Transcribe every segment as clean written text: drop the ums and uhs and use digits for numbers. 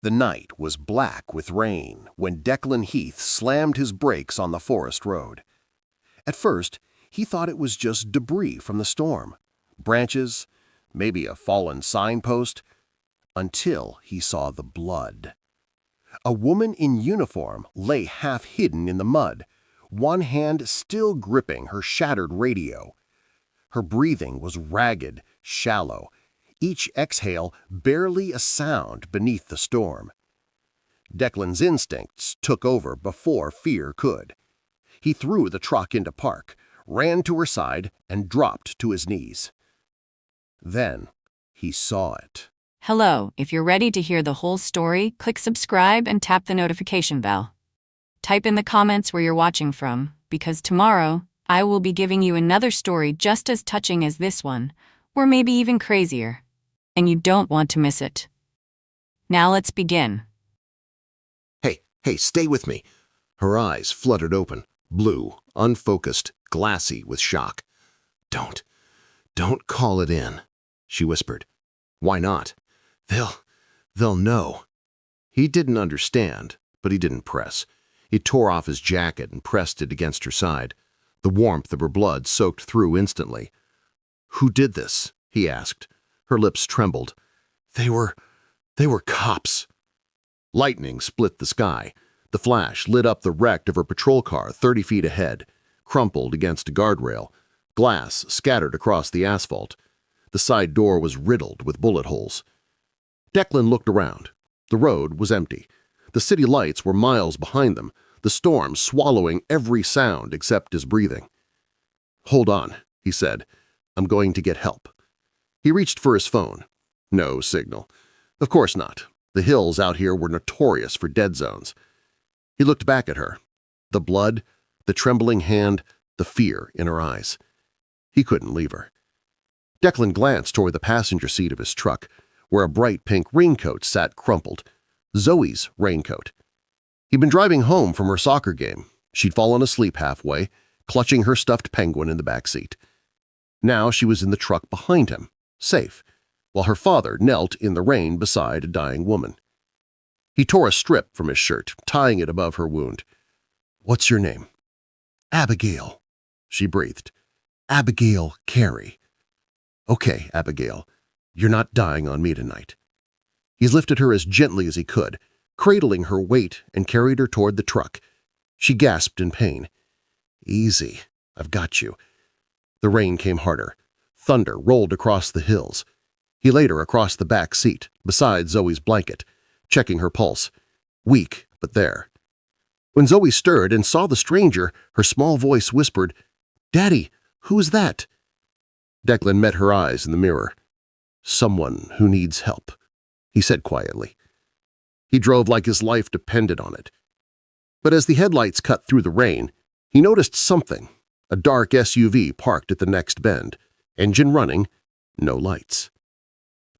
The night was black with rain when Declan Heath slammed his brakes on the forest road. At first, he thought it was just debris from the storm, branches, maybe a fallen signpost, until he saw the blood. A woman in uniform lay half hidden in the mud, one hand still gripping her shattered radio. Her breathing was ragged, shallow, each exhale barely a sound beneath the storm. Declan's instincts took over before fear could. He threw the truck into park, ran to her side, and dropped to his knees. Then he saw it. Hello, if you're ready to hear the whole story, click subscribe and tap the notification bell. Type in the comments where you're watching from, because tomorrow I will be giving you another story just as touching as this one, or maybe even crazier. And you don't want to miss it. Now let's begin. Hey, stay with me. Her eyes fluttered open, blue, unfocused, glassy with shock. Don't call it in, she whispered. Why not? They'll know. He didn't understand, but he didn't press. He tore off his jacket and pressed it against her side. The warmth of her blood soaked through instantly. Who did this? He asked. Her lips trembled. They were cops. Lightning split the sky. The flash lit up the wreck of her patrol car 30 feet ahead, crumpled against a guardrail. Glass scattered across the asphalt. The side door was riddled with bullet holes. Declan looked around. The road was empty. The city lights were miles behind them, the storm swallowing every sound except his breathing. "Hold on," he said. "I'm going to get help." He reached for his phone. No signal. Of course not. The hills out here were notorious for dead zones. He looked back at her. The blood, the trembling hand, the fear in her eyes. He couldn't leave her. Declan glanced toward the passenger seat of his truck, where a bright pink raincoat sat crumpled. Zoe's raincoat. He'd been driving home from her soccer game. She'd fallen asleep halfway, clutching her stuffed penguin in the back seat. Now she was in the truck behind him, safe, while her father knelt in the rain beside a dying woman. He tore a strip from his shirt, tying it above her wound. "What's your name?" "Abigail," she breathed. "Abigail Carey." "Okay, Abigail, you're not dying on me tonight." He lifted her as gently as he could, cradling her weight, and carried her toward the truck. She gasped in pain. "Easy, I've got you." The rain came harder. Thunder rolled across the hills. He laid her across the back seat, beside Zoe's blanket, checking her pulse. Weak, but there. When Zoe stirred and saw the stranger, her small voice whispered, "Daddy, who's that?" Declan met her eyes in the mirror. "Someone who needs help," he said quietly. He drove like his life depended on it. But as the headlights cut through the rain, he noticed something. A dark SUV parked at the next bend. Engine running, no lights.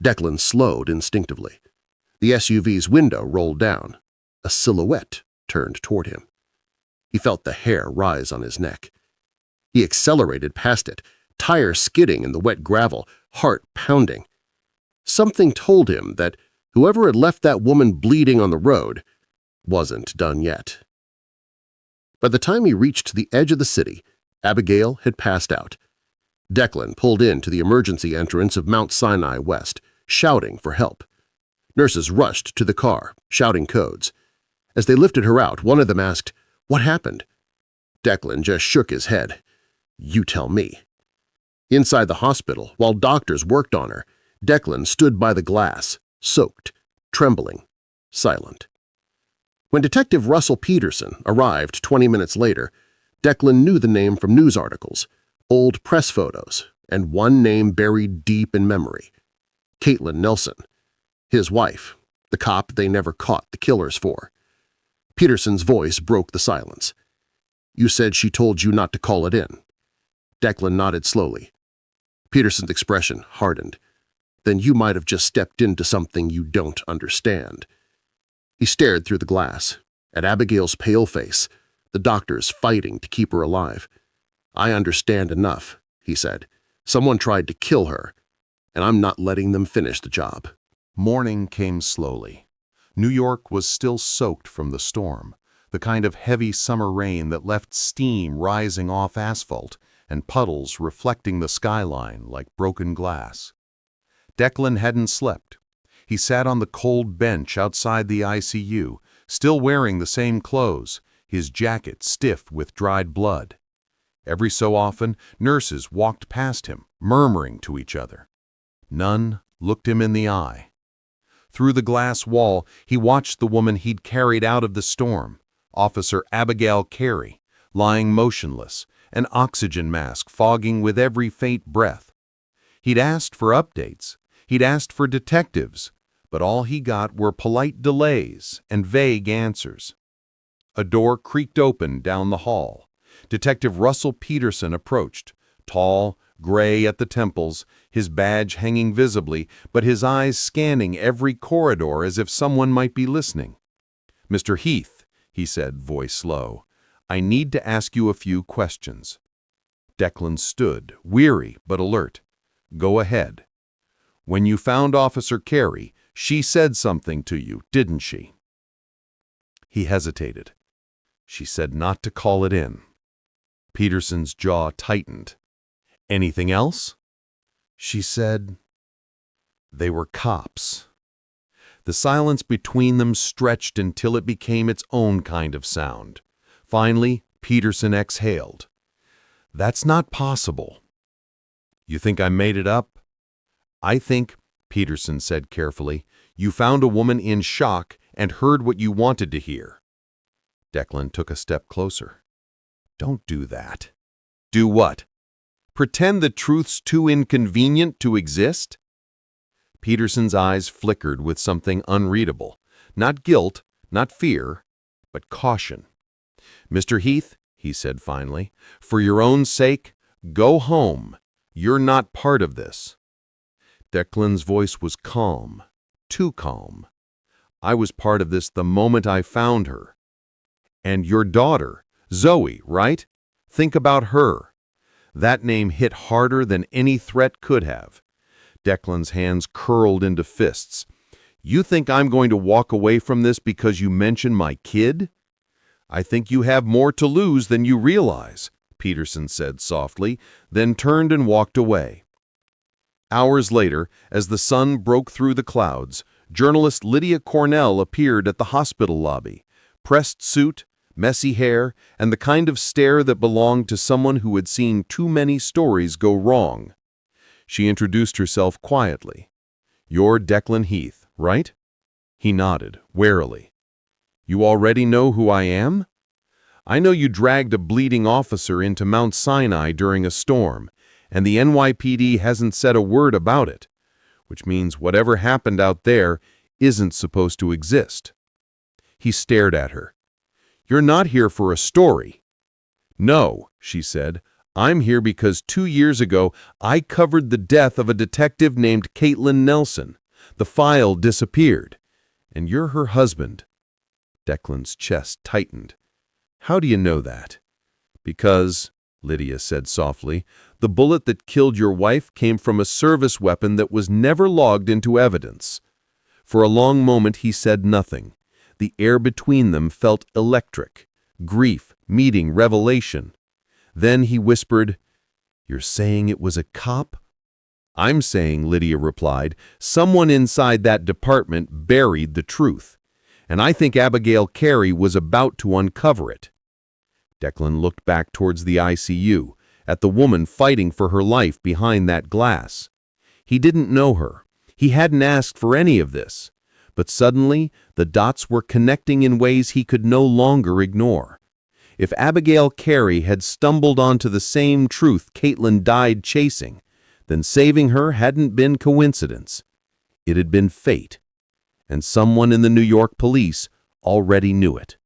Declan slowed instinctively. The SUV's window rolled down. A silhouette turned toward him. He felt the hair rise on his neck. He accelerated past it, tire skidding in the wet gravel, heart pounding. Something told him that whoever had left that woman bleeding on the road wasn't done yet. By the time he reached the edge of the city, Abigail had passed out. Declan pulled into the emergency entrance of Mount Sinai West, shouting for help. Nurses rushed to the car, shouting codes. As they lifted her out, one of them asked, "What happened?" Declan just shook his head. "You tell me." Inside the hospital, while doctors worked on her, Declan stood by the glass, soaked, trembling, silent. When Detective Russell Peterson arrived 20 minutes later, Declan knew the name from news articles, old press photos, and one name buried deep in memory. Caitlin Nelson, his wife, the cop they never caught the killers for. Peterson's voice broke the silence. "You said she told you not to call it in." Declan nodded slowly. Peterson's expression hardened. "Then you might have just stepped into something you don't understand." He stared through the glass, at Abigail's pale face, the doctors fighting to keep her alive. "I understand enough," he said. "Someone tried to kill her, and I'm not letting them finish the job." Morning came slowly. New York was still soaked from the storm, the kind of heavy summer rain that left steam rising off asphalt and puddles reflecting the skyline like broken glass. Declan hadn't slept. He sat on the cold bench outside the ICU, still wearing the same clothes, his jacket stiff with dried blood. Every so often, nurses walked past him, murmuring to each other. None looked him in the eye. Through the glass wall, he watched the woman he'd carried out of the storm, Officer Abigail Carey, lying motionless, an oxygen mask fogging with every faint breath. He'd asked for updates. He'd asked for detectives, but all he got were polite delays and vague answers. A door creaked open down the hall. Detective Russell Peterson approached, tall, gray at the temples, his badge hanging visibly, but his eyes scanning every corridor as if someone might be listening. "Mr. Heath," he said, voice low, "I need to ask you a few questions." Declan stood, weary but alert. "Go ahead." "When you found Officer Carey, she said something to you, didn't she?" He hesitated. "She said not to call it in." Peterson's jaw tightened. "Anything else?" "She said they were cops." The silence between them stretched until it became its own kind of sound. Finally, Peterson exhaled. "That's not possible." "You think I made it up?" "I think," Peterson said carefully, "you found a woman in shock and heard what you wanted to hear." Declan took a step closer. "Don't do that." "Do what? Pretend the truth's too inconvenient to exist?" Peterson's eyes flickered with something unreadable. Not guilt, not fear, but caution. "Mr. Heath," he said finally, "for your own sake, go home. You're not part of this." Declan's voice was calm, too calm. "I was part of this the moment I found her. And your daughter, Zoe, right? Think about her." That name hit harder than any threat could have. Declan's hands curled into fists. "You think I'm going to walk away from this because you mention my kid?" "I think you have more to lose than you realize," Peterson said softly, then turned and walked away. Hours later, as the sun broke through the clouds, journalist Lydia Cornell appeared at the hospital lobby, pressed suit, messy hair, and the kind of stare that belonged to someone who had seen too many stories go wrong. She introduced herself quietly. "You're Declan Heath, right?" He nodded, warily. "You already know who I am?" "I know you dragged a bleeding officer into Mount Sinai during a storm, and the NYPD hasn't said a word about it, which means whatever happened out there isn't supposed to exist." He stared at her. "You're not here for a story." "No," she said. "I'm here because 2 years ago I covered the death of a detective named Caitlin Nelson. The file disappeared. And you're her husband." Declan's chest tightened. "How do you know that?" "Because," Lydia said softly, "the bullet that killed your wife came from a service weapon that was never logged into evidence." For a long moment he said nothing. The air between them felt electric, grief meeting revelation. Then he whispered, "You're saying it was a cop?" "I'm saying," Lydia replied, "someone inside that department buried the truth. And I think Abigail Carey was about to uncover it." Declan looked back towards the ICU, at the woman fighting for her life behind that glass. He didn't know her. He hadn't asked for any of this. But suddenly, the dots were connecting in ways he could no longer ignore. If Abigail Carey had stumbled onto the same truth Caitlin died chasing, then saving her hadn't been coincidence. It had been fate. And someone in the New York police already knew it.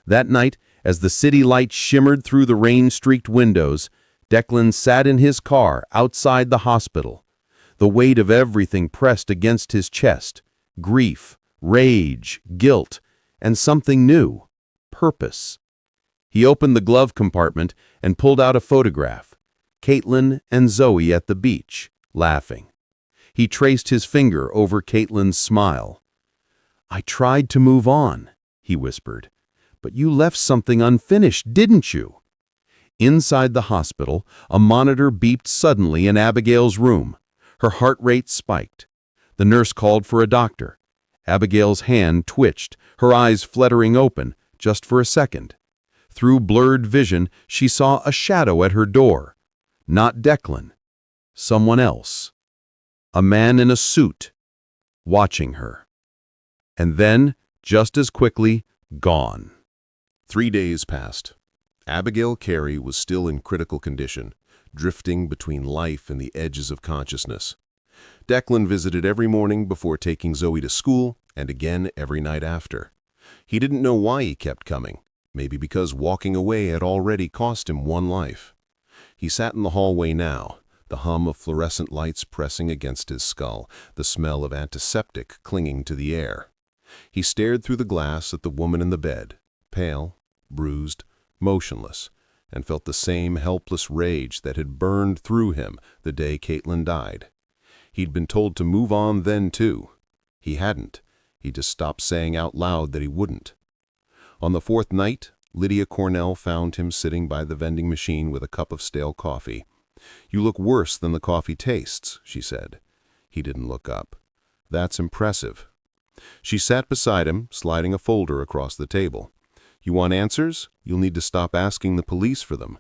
That night, as the city lights shimmered through the rain-streaked windows, Declan sat in his car outside the hospital. The weight of everything pressed against his chest. Grief, rage, guilt, and something new, purpose. He opened the glove compartment and pulled out a photograph. Caitlin and Zoe at the beach, laughing. He traced his finger over Caitlin's smile. "I tried to move on," he whispered. "But you left something unfinished, didn't you?" Inside the hospital, a monitor beeped suddenly in Abigail's room. Her heart rate spiked. The nurse called for a doctor. Abigail's hand twitched, her eyes fluttering open, just for a second. Through blurred vision, she saw a shadow at her door. Not Declan. Someone else. A man in a suit, watching her. And then, just as quickly, gone. 3 days passed. Abigail Carey was still in critical condition, drifting between life and the edges of consciousness. Declan visited every morning before taking Zoe to school and again every night after. He didn't know why he kept coming, maybe because walking away had already cost him one life. He sat in the hallway now, the hum of fluorescent lights pressing against his skull, the smell of antiseptic clinging to the air. He stared through the glass at the woman in the bed, pale, bruised, motionless, and felt the same helpless rage that had burned through him the day Caitlin died. He'd been told to move on then, too. He hadn't. He just stopped saying out loud that he wouldn't. On the 4th night, Lydia Cornell found him sitting by the vending machine with a cup of stale coffee. "You look worse than the coffee tastes," she said. He didn't look up. "That's impressive." She sat beside him, sliding a folder across the table. "You want answers? You'll need to stop asking the police for them."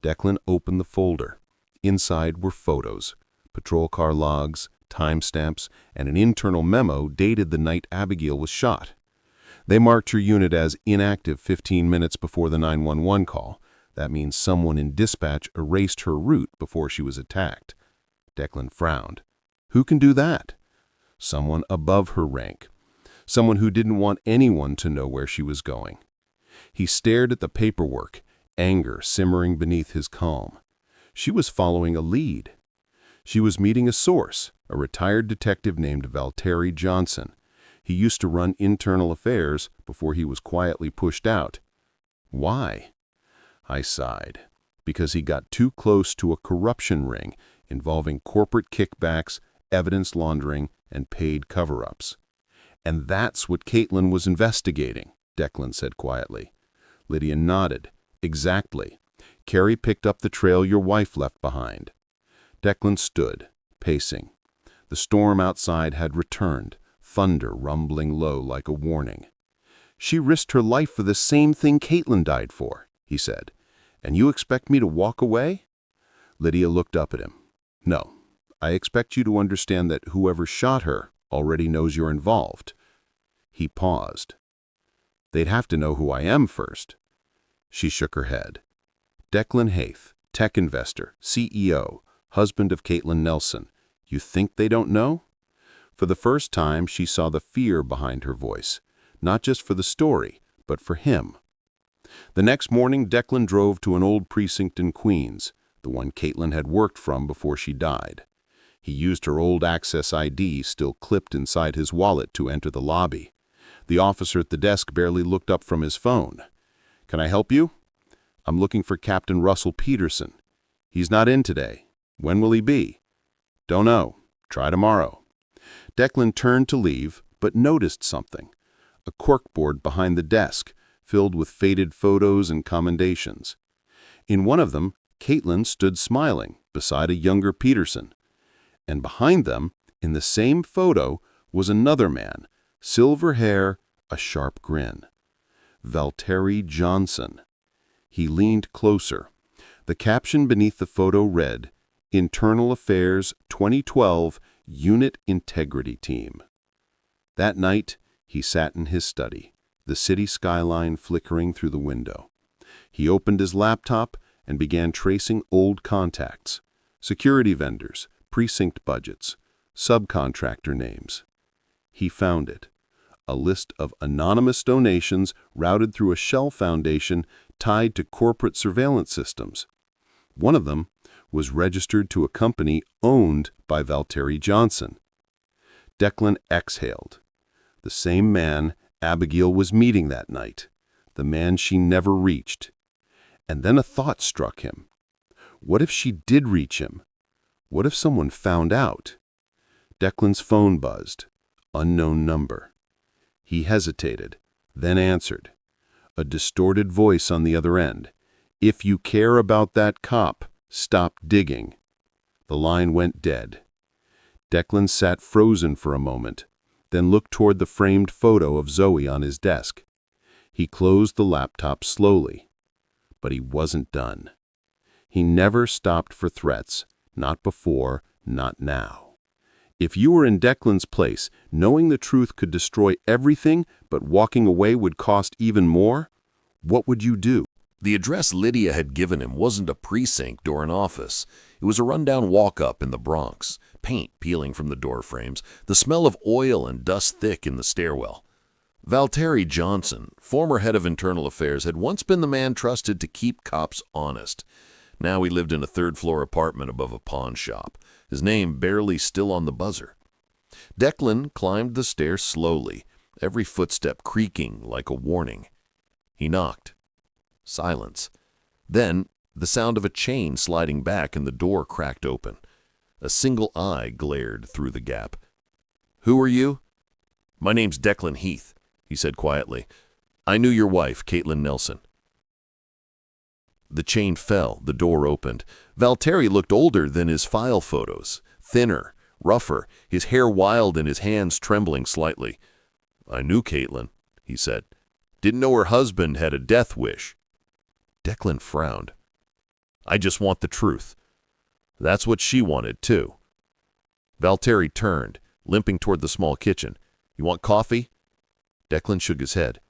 Declan opened the folder. Inside were photos, patrol car logs, timestamps, and an internal memo dated the night Abigail was shot. They marked her unit as inactive 15 minutes before the 911 call. That means someone in dispatch erased her route before she was attacked. Declan frowned. Who can do that? Someone above her rank. Someone who didn't want anyone to know where she was going. He stared at the paperwork, anger simmering beneath his calm. She was following a lead. She was meeting a source, a retired detective named Valtteri Johnson. He used to run internal affairs before he was quietly pushed out. Why? I sighed. Because he got too close to a corruption ring involving corporate kickbacks, evidence laundering, and paid cover-ups. "And that's what Caitlin was investigating," Declan said quietly. Lydia nodded. "Exactly. Carey picked up the trail your wife left behind." Declan stood, pacing. The storm outside had returned, thunder rumbling low like a warning. "She risked her life for the same thing Caitlin died for," he said. "And you expect me to walk away?" Lydia looked up at him. "No, I expect you to understand that whoever shot her already knows you're involved." He paused. "They'd have to know who I am first." She shook her head. "Declan Heath, tech investor, CEO, husband of Caitlin Nelson. You think they don't know?" For the first time, she saw the fear behind her voice, not just for the story, but for him. The next morning, Declan drove to an old precinct in Queens, the one Caitlin had worked from before she died. He used her old Access ID still clipped inside his wallet to enter the lobby. The officer at the desk barely looked up from his phone. "Can I help you?" "I'm looking for Captain Russell Peterson. He's not in today. When will he be?" "Don't know. Try tomorrow." Declan turned to leave, but noticed something. A corkboard behind the desk, filled with faded photos and commendations. In one of them, Caitlin stood smiling beside a younger Peterson. And behind them, in the same photo, was another man, silver hair, a sharp grin. Valtteri Johnson. He leaned closer. The caption beneath the photo read, "Internal Affairs 2012 Unit Integrity Team." That night, he sat in his study, the city skyline flickering through the window. He opened his laptop and began tracing old contacts, security vendors, precinct budgets, subcontractor names. He found it. A list of anonymous donations routed through a shell foundation tied to corporate surveillance systems. One of them was registered to a company owned by Valtteri Johnson. Declan exhaled. The same man Abigail was meeting that night, the man she never reached. And then a thought struck him. What if she did reach him? What if someone found out? Declan's phone buzzed. Unknown number. He hesitated, then answered. A distorted voice on the other end. "If you care about that cop, stop digging." The line went dead. Declan sat frozen for a moment, then looked toward the framed photo of Zoe on his desk. He closed the laptop slowly. But he wasn't done. He never stopped for threats, not before, not now. If you were in Declan's place, knowing the truth could destroy everything, but walking away would cost even more, what would you do? The address Lydia had given him wasn't a precinct or an office. It was a rundown walk-up in the Bronx, paint peeling from the door frames, the smell of oil and dust thick in the stairwell. Valtteri Johnson, former head of internal affairs, had once been the man trusted to keep cops honest. Now he lived in a third-floor apartment above a pawn shop, his name barely still on the buzzer. Declan climbed the stairs slowly, every footstep creaking like a warning. He knocked. Silence. Then, the sound of a chain sliding back and the door cracked open. A single eye glared through the gap. "Who are you?" "My name's Declan Heath," he said quietly. "I knew your wife, Caitlin Nelson." The chain fell, the door opened. Valtteri looked older than his file photos, thinner, rougher, his hair wild and his hands trembling slightly. "I knew Caitlin," he said. "Didn't know her husband had a death wish." Declan frowned. "I just want the truth." That's what she wanted, too. Valtteri turned, limping toward the small kitchen. "You want coffee?" Declan shook his head.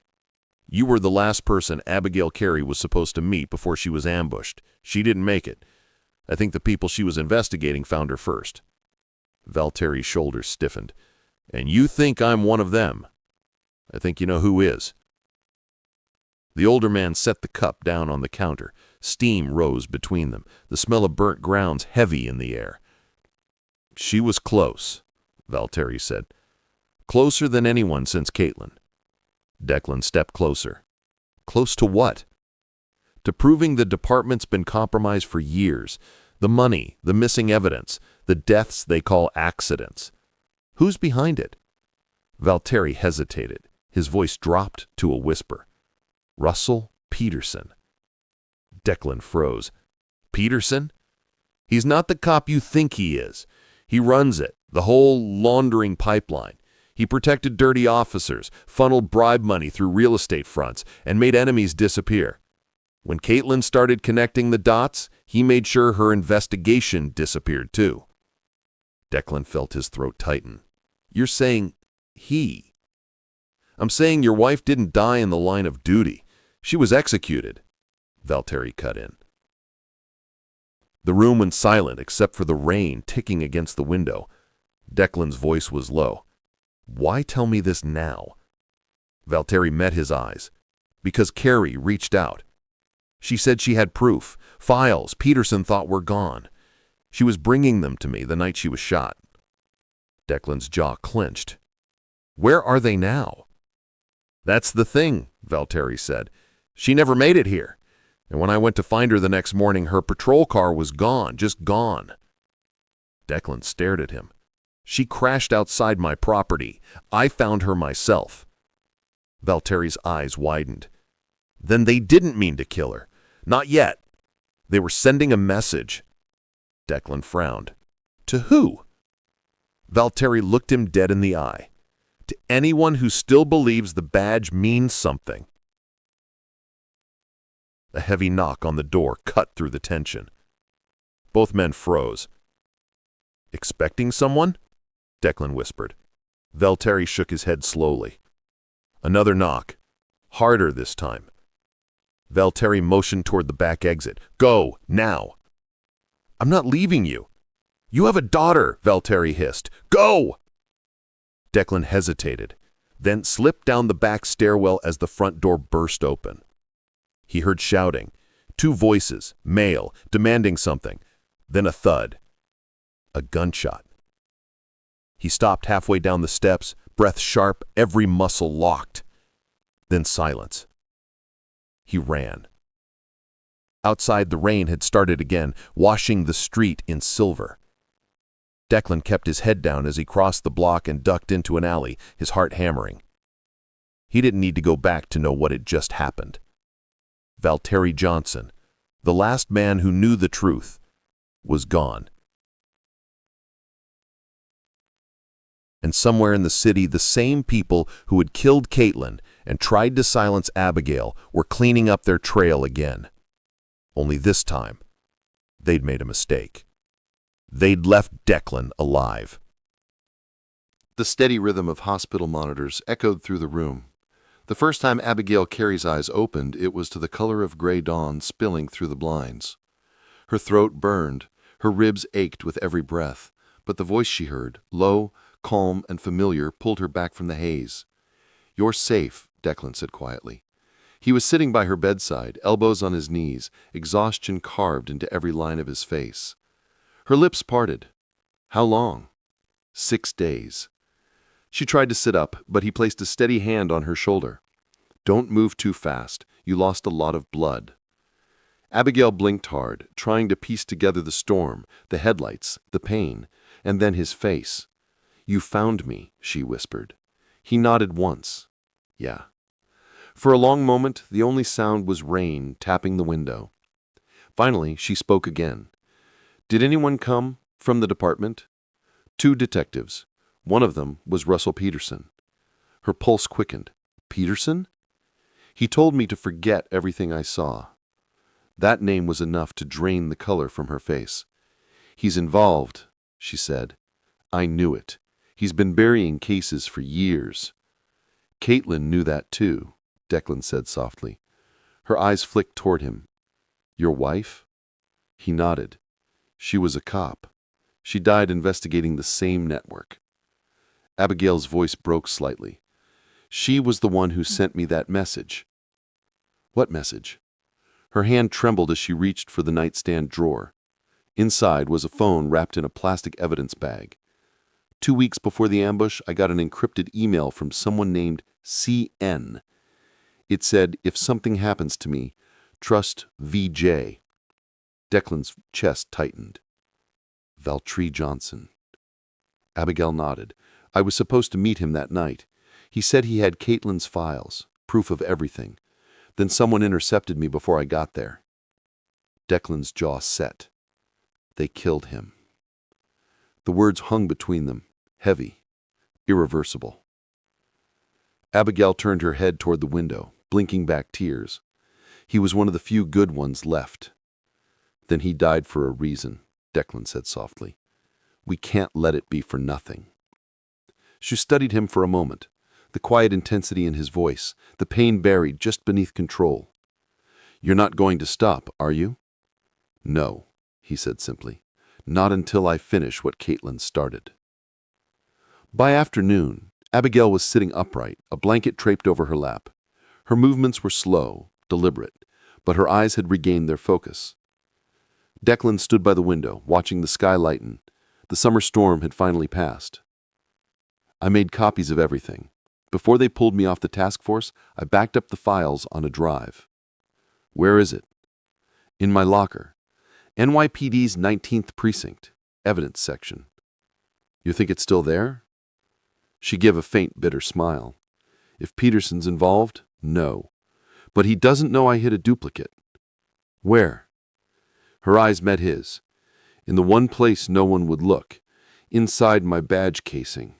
"You were the last person Abigail Carey was supposed to meet before she was ambushed. She didn't make it. I think the people she was investigating found her first." Valtteri's shoulders stiffened. "And you think I'm one of them? I think you know who is." The older man set the cup down on the counter. Steam rose between them, the smell of burnt grounds heavy in the air. "She was close," Valtteri said. "Closer than anyone since Caitlin." Declan stepped closer. "Close to what?" "To proving the department's been compromised for years. The money, the missing evidence, the deaths they call accidents. Who's behind it?" Valtteri hesitated. His voice dropped to a whisper. "Russell Peterson." Declan froze. "Peterson? He's not the cop you think he is. He runs it, the whole laundering pipeline. He protected dirty officers, funneled bribe money through real estate fronts, and made enemies disappear. When Caitlin started connecting the dots, he made sure her investigation disappeared too." Declan felt his throat tighten. "You're saying he?" "I'm saying your wife didn't die in the line of duty. She was executed," Valtteri cut in. The room went silent except for the rain ticking against the window. Declan's voice was low. "Why tell me this now?" Valtteri met his eyes. "Because Carey reached out. She said she had proof, files Peterson thought were gone. She was bringing them to me the night she was shot." Declan's jaw clenched. "Where are they now?" "That's the thing," Valtteri said. "She never made it here. And when I went to find her the next morning, her patrol car was gone, just gone." Declan stared at him. "She crashed outside my property. I found her myself." Valtteri's eyes widened. "Then they didn't mean to kill her. Not yet. They were sending a message." Declan frowned. "To who?" Valtteri looked him dead in the eye. "To anyone who still believes the badge means something." A heavy knock on the door cut through the tension. Both men froze. "Expecting someone?" Declan whispered. Valtteri shook his head slowly. Another knock. Harder this time. Valtteri motioned toward the back exit. "Go, now." "I'm not leaving you." "You have a daughter," Valtteri hissed. "Go!" Declan hesitated, then slipped down the back stairwell as the front door burst open. He heard shouting, two voices, male, demanding something, then a thud. A gunshot. He stopped halfway down the steps, breath sharp, every muscle locked. Then silence. He ran. Outside, the rain had started again, washing the street in silver. Declan kept his head down as he crossed the block and ducked into an alley, his heart hammering. He didn't need to go back to know what had just happened. Valtteri Johnson, the last man who knew the truth, was gone. And somewhere in the city, the same people who had killed Caitlin and tried to silence Abigail were cleaning up their trail again. Only this time, they'd made a mistake. They'd left Declan alive. The steady rhythm of hospital monitors echoed through the room. The first time Abigail Carey's eyes opened, it was to the color of gray dawn spilling through the blinds. Her throat burned, her ribs ached with every breath, but the voice she heard, low, calm, and familiar, pulled her back from the haze. "You're safe," Declan said quietly. He was sitting by her bedside, elbows on his knees, exhaustion carved into every line of his face. Her lips parted. "How long?" 6 days. She tried to sit up, but he placed a steady hand on her shoulder. "Don't move too fast. You lost a lot of blood." Abigail blinked hard, trying to piece together the storm, the headlights, the pain, and then his face. "You found me," she whispered. He nodded once. "Yeah." For a long moment, the only sound was rain tapping the window. Finally, she spoke again. "Did anyone come from the department?" "2 detectives. One of them was Russell Peterson." Her pulse quickened. "Peterson?" "He told me to forget everything I saw." That name was enough to drain the color from her face. "He's involved," she said. "I knew it. He's been burying cases for years." "Caitlin knew that too," Declan said softly. Her eyes flicked toward him. "Your wife?" He nodded. "She was a cop. She died investigating the same network." Abigail's voice broke slightly. "She was the one who sent me that message." "What message?" Her hand trembled as she reached for the nightstand drawer. Inside was a phone wrapped in a plastic evidence bag. 2 weeks before the ambush, I got an encrypted email from someone named CN. It said, "If something happens to me, trust VJ." Declan's chest tightened. "Valtteri Johnson." Abigail nodded. "I was supposed to meet him that night. He said he had Caitlin's files, proof of everything. Then someone intercepted me before I got there." Declan's jaw set. "They killed him." The words hung between them, heavy, irreversible. Abigail turned her head toward the window, blinking back tears. "He was one of the few good ones left." "Then he died for a reason," Declan said softly. "We can't let it be for nothing." She studied him for a moment, the quiet intensity in his voice, the pain buried just beneath control. "You're not going to stop, are you?" "No," he said simply. "Not until I finish what Caitlin started." By afternoon, Abigail was sitting upright, a blanket draped over her lap. Her movements were slow, deliberate, but her eyes had regained their focus. Declan stood by the window, watching the sky lighten. The summer storm had finally passed. "I made copies of everything. Before they pulled me off the task force, I backed up the files on a drive." "Where is it?" "In my locker. NYPD's 19th Precinct, evidence section." "You think it's still there?" She gave a faint, bitter smile. "If Peterson's involved, no. But he doesn't know I hid a duplicate." "Where?" Her eyes met his. "In the one place no one would look, inside my badge casing."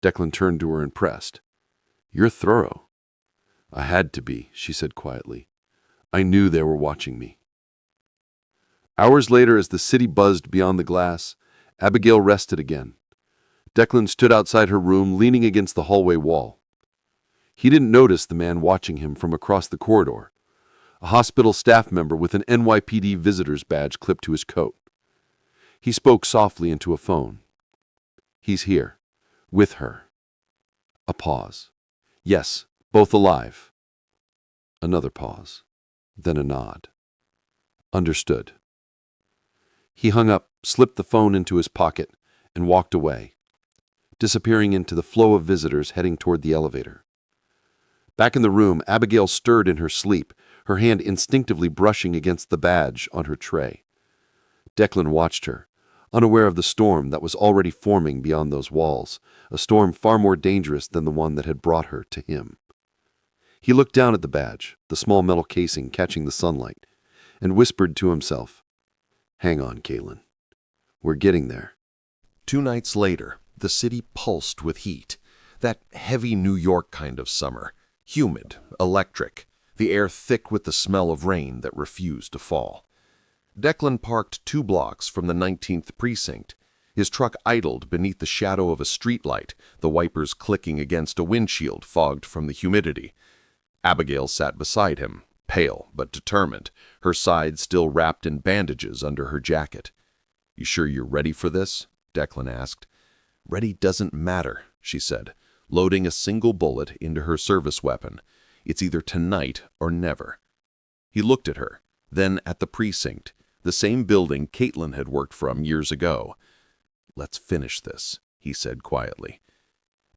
Declan turned to her impressed. "You're thorough." "I had to be," she said quietly. "I knew they were watching me." Hours later, as the city buzzed beyond the glass, Abigail rested again. Declan stood outside her room, leaning against the hallway wall. He didn't notice the man watching him from across the corridor, a hospital staff member with an NYPD visitor's badge clipped to his coat. He spoke softly into a phone. "He's here. With her." A pause. "Yes, both alive." Another pause. Then a nod. "Understood." He hung up, slipped the phone into his pocket, and walked away, disappearing into the flow of visitors heading toward the elevator. Back in the room, Abigail stirred in her sleep, her hand instinctively brushing against the badge on her tray. Declan watched her, unaware of the storm that was already forming beyond those walls, a storm far more dangerous than the one that had brought her to him. He looked down at the badge, the small metal casing catching the sunlight, and whispered to himself, "Hang on, Caitlin. We're getting there." 2 nights later, the city pulsed with heat. That heavy New York kind of summer. Humid, electric, the air thick with the smell of rain that refused to fall. Declan parked 2 blocks from the 19th precinct. His truck idled beneath the shadow of a streetlight, the wipers clicking against a windshield fogged from the humidity. Abigail sat beside him, pale but determined, her side still wrapped in bandages under her jacket. "You sure you're ready for this?" Declan asked. "Ready doesn't matter," she said, loading a single bullet into her service weapon. "It's either tonight or never." He looked at her, then at the precinct, the same building Caitlin had worked from years ago. "Let's finish this," he said quietly.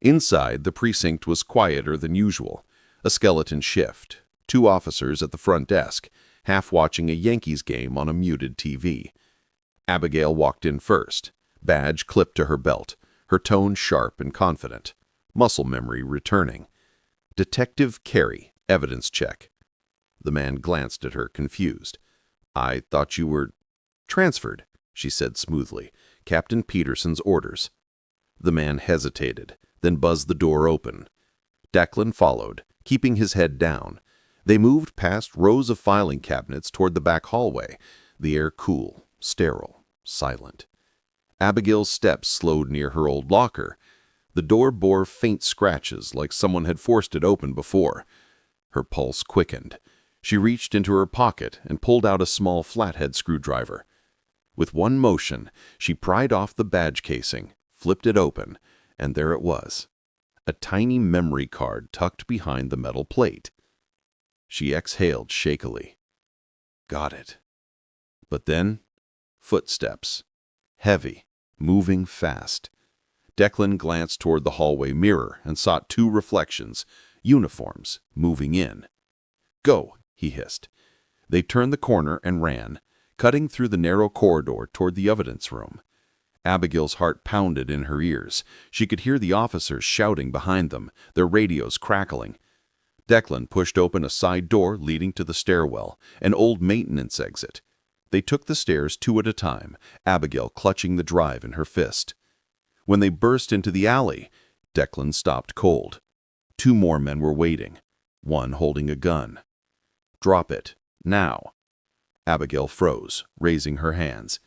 Inside, the precinct was quieter than usual. A skeleton shift, 2 officers at the front desk, half watching a Yankees game on a muted TV. Abigail walked in first, badge clipped to her belt, her tone sharp and confident, muscle memory returning. "Detective Carey, evidence check." The man glanced at her, confused. "I thought you were transferred," she said smoothly. "Captain Peterson's orders." The man hesitated, then buzzed the door open. Declan followed, keeping his head down. They moved past rows of filing cabinets toward the back hallway, the air cool, sterile, silent. Abigail's steps slowed near her old locker. The door bore faint scratches, like someone had forced it open before. Her pulse quickened. She reached into her pocket and pulled out a small flathead screwdriver. With one motion, she pried off the badge casing, flipped it open, and there it was, a tiny memory card tucked behind the metal plate. She exhaled shakily. Got it. But then, footsteps. Heavy, moving fast. Declan glanced toward the hallway mirror and sought 2 reflections, uniforms, moving in. "Go," he hissed. They turned the corner and ran, cutting through the narrow corridor toward the evidence room. Abigail's heart pounded in her ears. She could hear the officers shouting behind them, their radios crackling. Declan pushed open a side door leading to the stairwell, an old maintenance exit. They took the stairs 2 at a time, Abigail clutching the drive in her fist. When they burst into the alley, Declan stopped cold. 2 more men were waiting, one holding a gun. "Drop it, now." Abigail froze, raising her hands.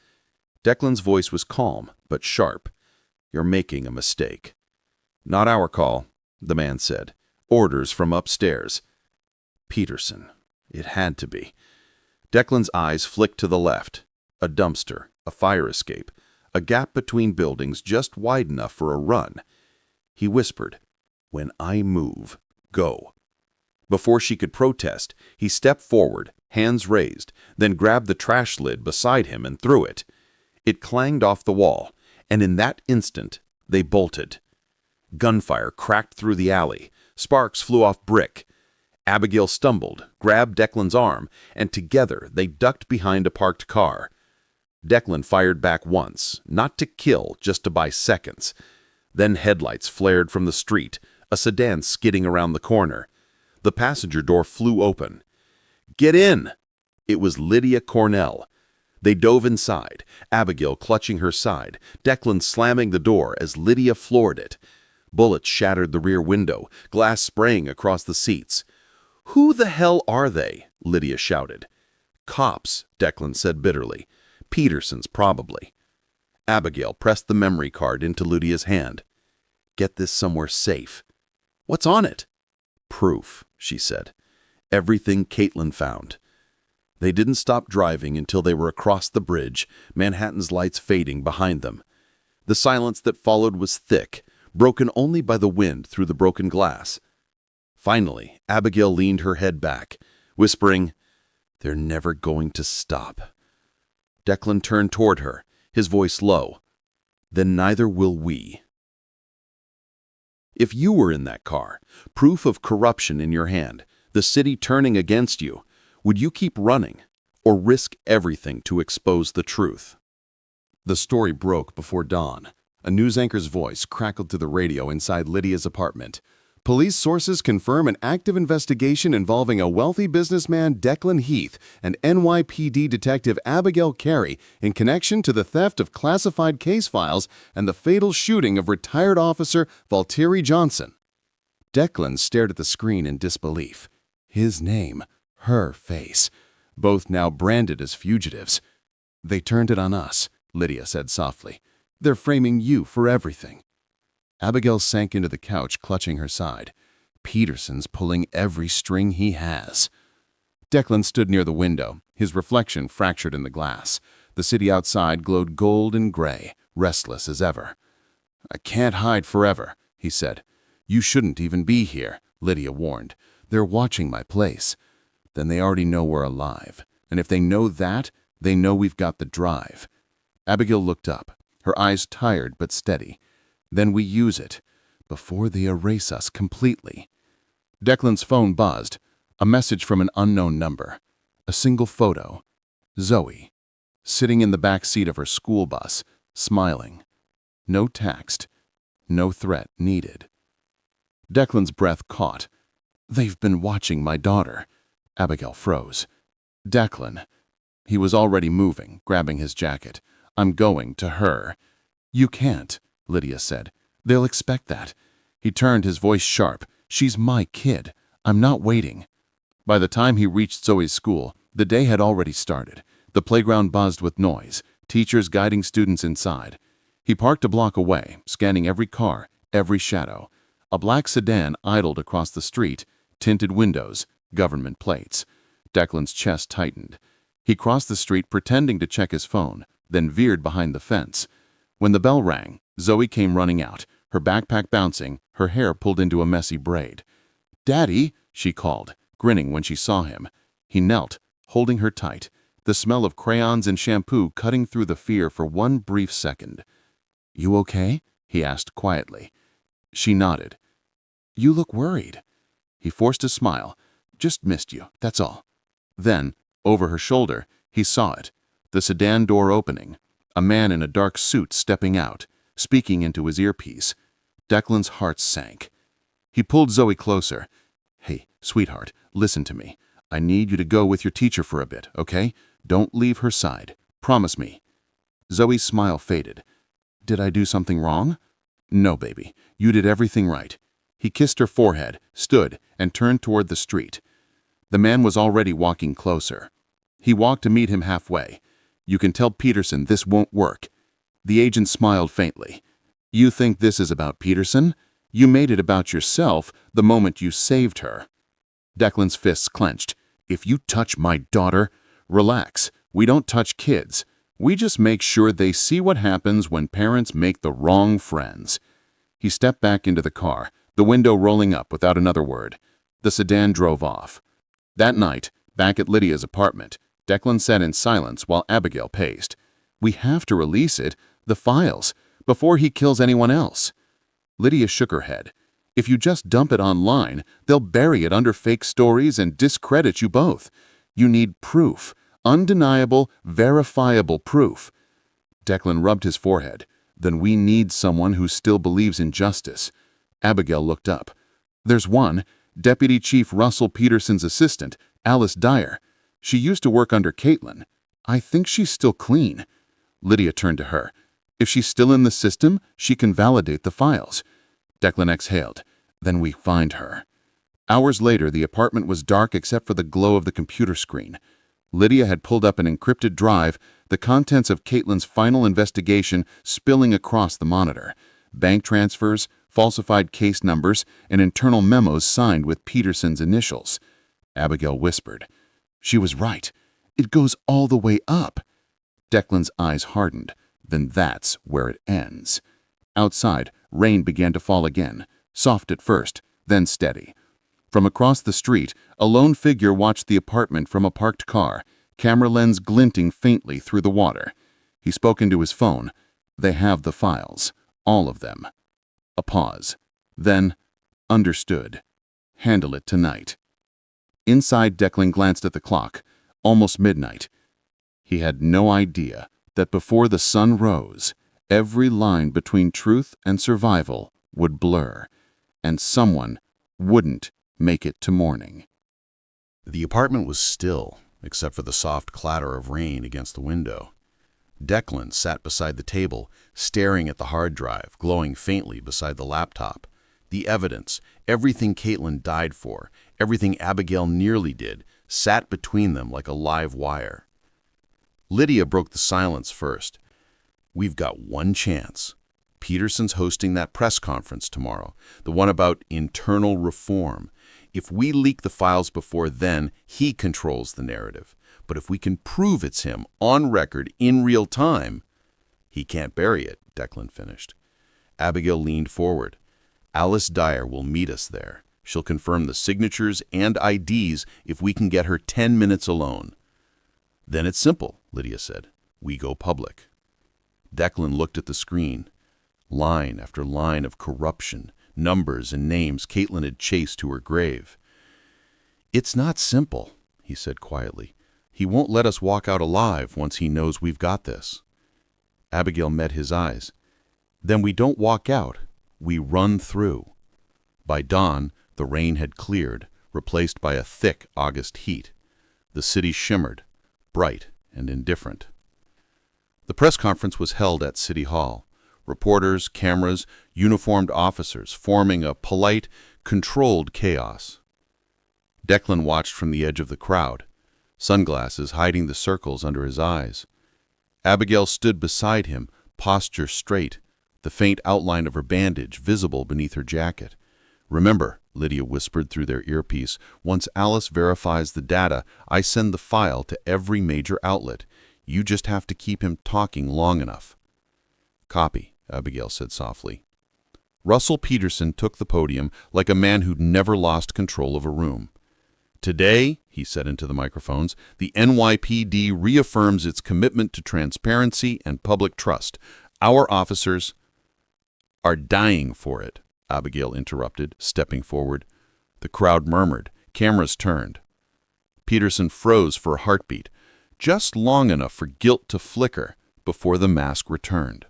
Declan's voice was calm, but sharp. "You're making a mistake." "Not our call," the man said. "Orders from upstairs." Peterson. It had to be. Declan's eyes flicked to the left. A dumpster, a fire escape, a gap between buildings just wide enough for a run. He whispered, "When I move, go." Before she could protest, he stepped forward, hands raised, then grabbed the trash lid beside him and threw it. It clanged off the wall, and in that instant, they bolted. Gunfire cracked through the alley. Sparks flew off brick. Abigail stumbled, grabbed Declan's arm, and together they ducked behind a parked car. Declan fired back once, not to kill, just to buy seconds. Then headlights flared from the street, a sedan skidding around the corner. The passenger door flew open. "Get in!" It was Lydia Cornell. They dove inside, Abigail clutching her side, Declan slamming the door as Lydia floored it. Bullets shattered the rear window, glass spraying across the seats. "Who the hell are they?" Lydia shouted. "Cops," Declan said bitterly. "Peterson's, probably." Abigail pressed the memory card into Lydia's hand. "Get this somewhere safe." "What's on it?" "Proof," she said. "Everything Caitlin found." They didn't stop driving until they were across the bridge, Manhattan's lights fading behind them. The silence that followed was thick, broken only by the wind through the broken glass. Finally, Abigail leaned her head back, whispering, "They're never going to stop." Declan turned toward her, his voice low. "Then neither will we." If you were in that car, proof of corruption in your hand, the city turning against you, would you keep running or risk everything to expose the truth? The story broke before dawn. A news anchor's voice crackled through the radio inside Lydia's apartment. Police sources confirm an active investigation involving a wealthy businessman, Declan Heath, and NYPD detective Abigail Carey in connection to the theft of classified case files and the fatal shooting of retired officer Valtteri Johnson. Declan stared at the screen in disbelief. His name, her face, both now branded as fugitives. "They turned it on us," Lydia said softly. "They're framing you for everything." Abigail sank into the couch, clutching her side. "Peterson's pulling every string he has." Declan stood near the window, his reflection fractured in the glass. The city outside glowed gold and gray, restless as ever. "I can't hide forever," he said. "You shouldn't even be here," Lydia warned. "They're watching my place." "Then they already know we're alive. And if they know that, they know we've got the drive." Abigail looked up, her eyes tired but steady. "Then we use it, before they erase us completely." Declan's phone buzzed, a message from an unknown number. A single photo. Zoe, sitting in the back seat of her school bus, smiling. No text, no threat needed. Declan's breath caught. "They've been watching my daughter." Abigail froze. "Declan." He was already moving, grabbing his jacket. "I'm going to her." "You can't," Lydia said. "They'll expect that." He turned, his voice sharp. "She's my kid. I'm not waiting." By the time he reached Zoe's school, the day had already started. The playground buzzed with noise, teachers guiding students inside. He parked a block away, scanning every car, every shadow. A black sedan idled across the street, tinted windows, government plates. Declan's chest tightened. He crossed the street pretending to check his phone, then veered behind the fence. When the bell rang, Zoe came running out, her backpack bouncing, her hair pulled into a messy braid. "Daddy," she called, grinning when she saw him. He knelt, holding her tight, the smell of crayons and shampoo cutting through the fear for one brief second. "You okay?" he asked quietly. She nodded. "You look worried." He forced a smile. "Just missed you, that's all." Then, over her shoulder, he saw it, the sedan door opening, a man in a dark suit stepping out, speaking into his earpiece. Declan's heart sank. He pulled Zoe closer. "Hey, sweetheart, listen to me. I need you to go with your teacher for a bit, okay? Don't leave her side. Promise me." Zoe's smile faded. "Did I do something wrong?" "No, baby. You did everything right." He kissed her forehead, stood, and turned toward the street. The man was already walking closer. He walked to meet him halfway. "You can tell Peterson this won't work." The agent smiled faintly. "You think this is about Peterson? You made it about yourself the moment you saved her." Declan's fists clenched. "If you touch my daughter—" "Relax. We don't touch kids. We just make sure they see what happens when parents make the wrong friends." He stepped back into the car, the window rolling up without another word. The sedan drove off. That night, back at Lydia's apartment, Declan sat in silence while Abigail paced. "We have to release it, the files, before he kills anyone else." Lydia shook her head. "If you just dump it online, they'll bury it under fake stories and discredit you both. You need proof, undeniable, verifiable proof." Declan rubbed his forehead. "Then we need someone who still believes in justice." Abigail looked up. "There's one, Deputy Chief Russell Peterson's assistant, Alice Dyer. She used to work under Caitlin. I think she's still clean." Lydia turned to her. "If she's still in the system, she can validate the files." Declan exhaled. "Then we find her." Hours later, the apartment was dark except for the glow of the computer screen. Lydia had pulled up an encrypted drive, the contents of Caitlin's final investigation spilling across the monitor. Bank transfers, falsified case numbers, and internal memos signed with Peterson's initials. Abigail whispered. "She was right. It goes all the way up." Declan's eyes hardened. "Then that's where it ends." Outside, rain began to fall again, soft at first, then steady. From across the street, a lone figure watched the apartment from a parked car, camera lens glinting faintly through the water. He spoke into his phone. "They have the files. All of them." A pause. Then, "Understood. Handle it tonight." Inside, Declan glanced at the clock. Almost midnight. He had no idea that before the sun rose, every line between truth and survival would blur, and someone wouldn't make it to morning. The apartment was still, except for the soft clatter of rain against the window. Declan sat beside the table, staring at the hard drive, glowing faintly beside the laptop. The evidence, everything Caitlin died for, everything Abigail nearly did, sat between them like a live wire. Lydia broke the silence first. "We've got one chance. Peterson's hosting that press conference tomorrow, the one about internal reform. If we leak the files before then, he controls the narrative. But if we can prove it's him, on record, in real time—" "He can't bury it," Declan finished. Abigail leaned forward. "Alice Dyer will meet us there. She'll confirm the signatures and IDs if we can get her 10 minutes alone." "Then it's simple," Lydia said. "We go public." Declan looked at the screen. Line after line of corruption, numbers and names Caitlin had chased to her grave. "It's not simple," he said quietly. "He won't let us walk out alive once he knows we've got this." Abigail met his eyes. "Then we don't walk out. We run through." By dawn, the rain had cleared, replaced by a thick August heat. The city shimmered, bright and indifferent. The press conference was held at City Hall. Reporters, cameras, uniformed officers forming a polite, controlled chaos. Declan watched from the edge of the crowd, sunglasses hiding the circles under his eyes. Abigail stood beside him, posture straight, the faint outline of her bandage visible beneath her jacket. "Remember," Lydia whispered through their earpiece, "once Alice verifies the data, I send the file to every major outlet. You just have to keep him talking long enough." "Copy," Abigail said softly. Russell Peterson took the podium like a man who'd never lost control of a room. "Today," he said into the microphones, "the NYPD reaffirms its commitment to transparency and public trust. Our officers are dying for it," Abigail interrupted, stepping forward. The crowd murmured. Cameras turned. Peterson froze for a heartbeat, just long enough for guilt to flicker before the mask returned.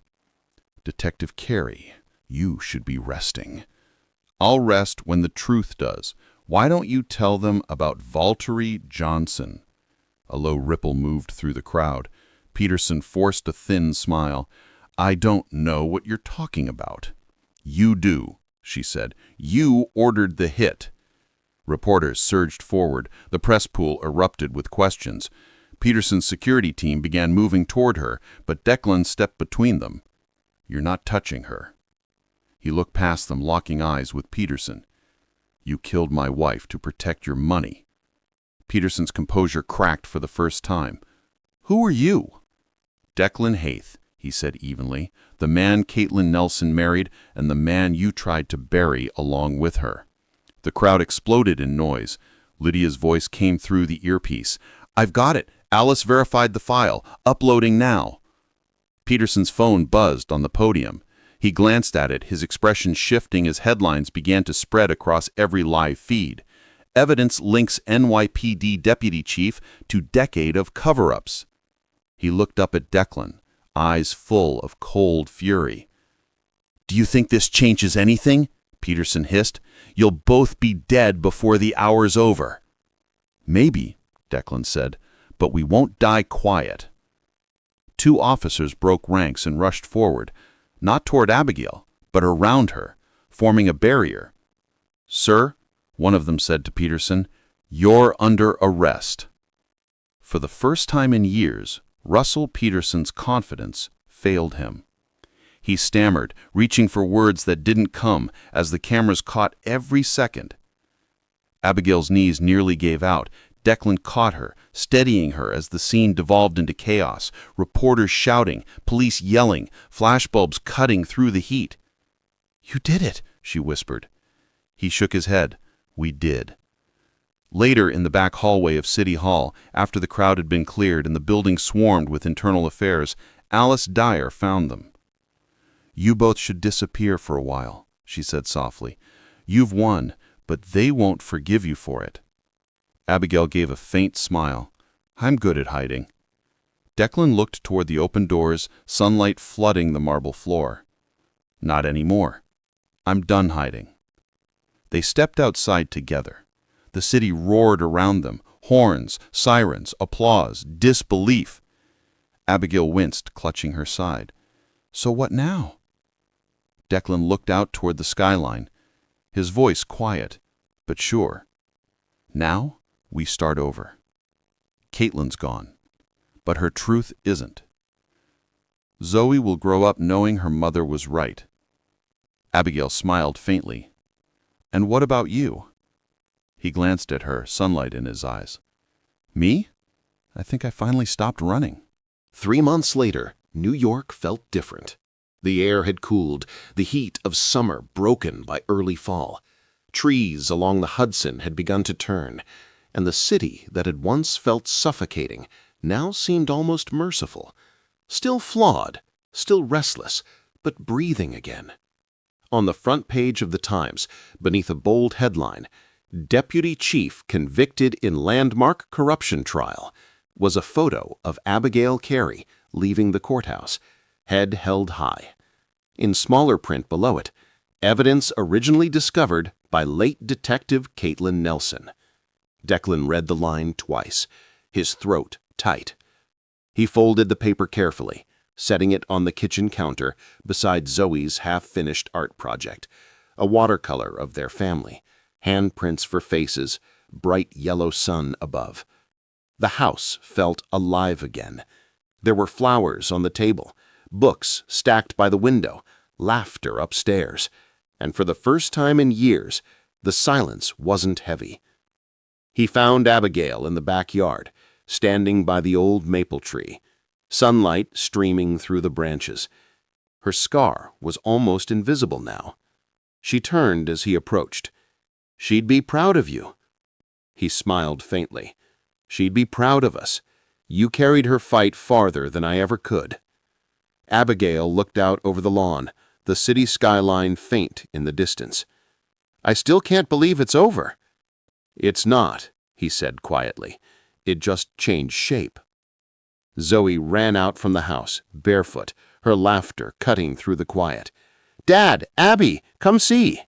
"Detective Carey, you should be resting." "I'll rest when the truth does. Why don't you tell them about Valtteri Johnson?" A low ripple moved through the crowd. Peterson forced a thin smile. "I don't know what you're talking about." "You do," she said. "You ordered the hit." Reporters surged forward. The press pool erupted with questions. Peterson's security team began moving toward her, but Declan stepped between them. "You're not touching her." He looked past them, locking eyes with Peterson. "You killed my wife to protect your money." Peterson's composure cracked for the first time. "Who are you?" "Declan Heath," he said evenly, "the man Caitlin Nelson married and the man you tried to bury along with her." The crowd exploded in noise. Lydia's voice came through the earpiece. "I've got it. Alice verified the file. Uploading now." Peterson's phone buzzed on the podium. He glanced at it, his expression shifting as headlines began to spread across every live feed. "Evidence links NYPD deputy chief to decade of cover-ups." He looked up at Declan, eyes full of cold fury. "Do you think this changes anything?" Peterson hissed. "You'll both be dead before the hour's over." "Maybe," Declan said, "but we won't die quiet." Two officers broke ranks and rushed forward, not toward Abigail, but around her, forming a barrier. "Sir," one of them said to Peterson, "you're under arrest." For the first time in years, Russell Peterson's confidence failed him. He stammered, reaching for words that didn't come as the cameras caught every second. Abigail's knees nearly gave out. Declan caught her, steadying her as the scene devolved into chaos, reporters shouting, police yelling, flashbulbs cutting through the heat. "You did it," she whispered. He shook his head. "We did." Later, in the back hallway of City Hall, after the crowd had been cleared and the building swarmed with internal affairs, Alice Dyer found them. "You both should disappear for a while," she said softly. "You've won, but they won't forgive you for it." Abigail gave a faint smile. "I'm good at hiding." Declan looked toward the open doors, sunlight flooding the marble floor. Not anymore. I'm done hiding. They stepped outside together. The city roared around them, horns, sirens, applause, disbelief. Abigail winced, clutching her side. So what now? Declan looked out toward the skyline, his voice quiet, but sure. Now we start over. Caitlin's gone, but her truth isn't. Zoe will grow up knowing her mother was right. Abigail smiled faintly. And what about you? He glanced at her, sunlight in his eyes. Me? I think I finally stopped running. 3 months later, New York felt different. The air had cooled, the heat of summer broken by early fall. Trees along the Hudson had begun to turn, and the city that had once felt suffocating now seemed almost merciful. Still flawed, still restless, but breathing again. On the front page of the Times, beneath a bold headline, "Deputy Chief Convicted in Landmark Corruption Trial," was a photo of Abigail Carey leaving the courthouse, head held high. In smaller print below it, evidence originally discovered by late Detective Caitlin Nelson. Declan read the line twice, his throat tight. He folded the paper carefully, setting it on the kitchen counter beside Zoe's half-finished art project, a watercolor of their family, handprints for faces, bright yellow sun above. The house felt alive again. There were flowers on the table, books stacked by the window, laughter upstairs, and for the first time in years, the silence wasn't heavy. He found Abigail in the backyard, standing by the old maple tree, sunlight streaming through the branches. Her scar was almost invisible now. She turned as he approached. "She'd be proud of you." He smiled faintly. "She'd be proud of us. You carried her fight farther than I ever could." Abigail looked out over the lawn, the city skyline faint in the distance. "I still can't believe it's over." "It's not," he said quietly. "It just changed shape." Zoe ran out from the house, barefoot, her laughter cutting through the quiet. "Dad! Abby! Come see!"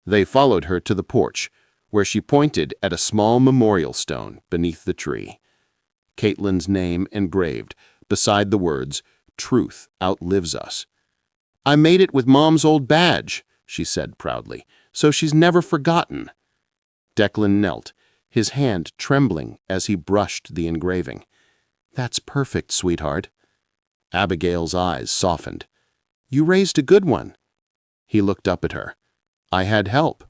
They followed her to the porch, where she pointed at a small memorial stone beneath the tree. Caitlin's name engraved, beside the words, "Truth outlives us." "I made it with Mom's old badge," she said proudly, "so she's never forgotten." Declan knelt, his hand trembling as he brushed the engraving. "That's perfect, sweetheart." Abigail's eyes softened. "You raised a good one." He looked up at her. "I had help."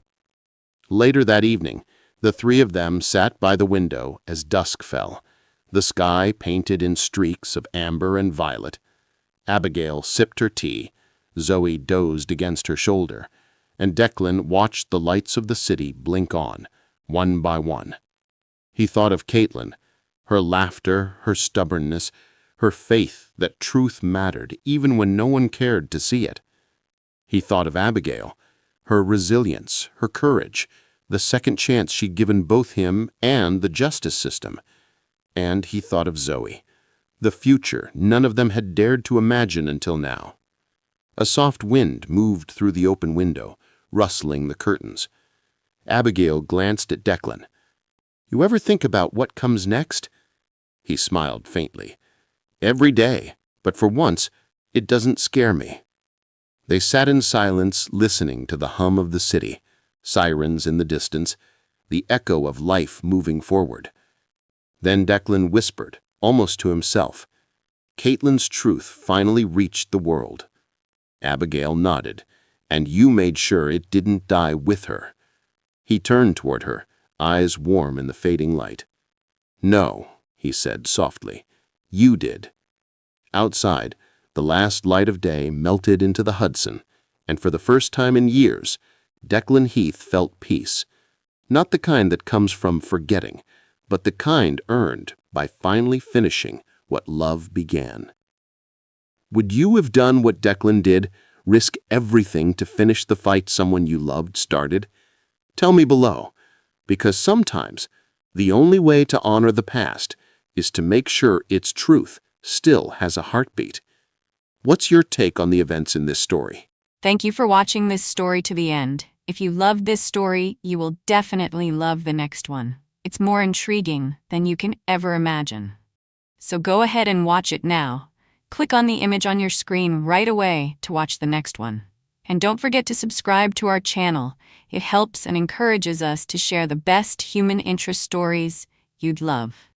Later that evening, the three of them sat by the window as dusk fell, the sky painted in streaks of amber and violet. Abigail sipped her tea, Zoe dozed against her shoulder, and Declan watched the lights of the city blink on, one by one. He thought of Caitlin, her laughter, her stubbornness, her faith that truth mattered even when no one cared to see it. He thought of Abigail, her resilience, her courage, the second chance she'd given both him and the justice system. And he thought of Zoe, the future none of them had dared to imagine until now. A soft wind moved through the open window, rustling the curtains. Abigail glanced at Declan. "You ever think about what comes next?" He smiled faintly. "Every day, but for once, it doesn't scare me." They sat in silence, listening to the hum of the city, sirens in the distance, the echo of life moving forward. Then Declan whispered, almost to himself, "Caitlin's truth finally reached the world." Abigail nodded, "And you made sure it didn't die with her." He turned toward her, eyes warm in the fading light. "No," he said softly, "you did." Outside, the last light of day melted into the Hudson, and for the first time in years, Declan Heath felt peace. Not the kind that comes from forgetting, but the kind earned by finally finishing what love began. Would you have done what Declan did, risk everything to finish the fight someone you loved started? Tell me below, because sometimes the only way to honor the past is to make sure its truth still has a heartbeat. What's your take on the events in this story? Thank you for watching this story to the end. If you loved this story, you will definitely love the next one. It's more intriguing than you can ever imagine. So go ahead and watch it now. Click on the image on your screen right away to watch the next one. And don't forget to subscribe to our channel. It helps and encourages us to share the best human interest stories you'd love.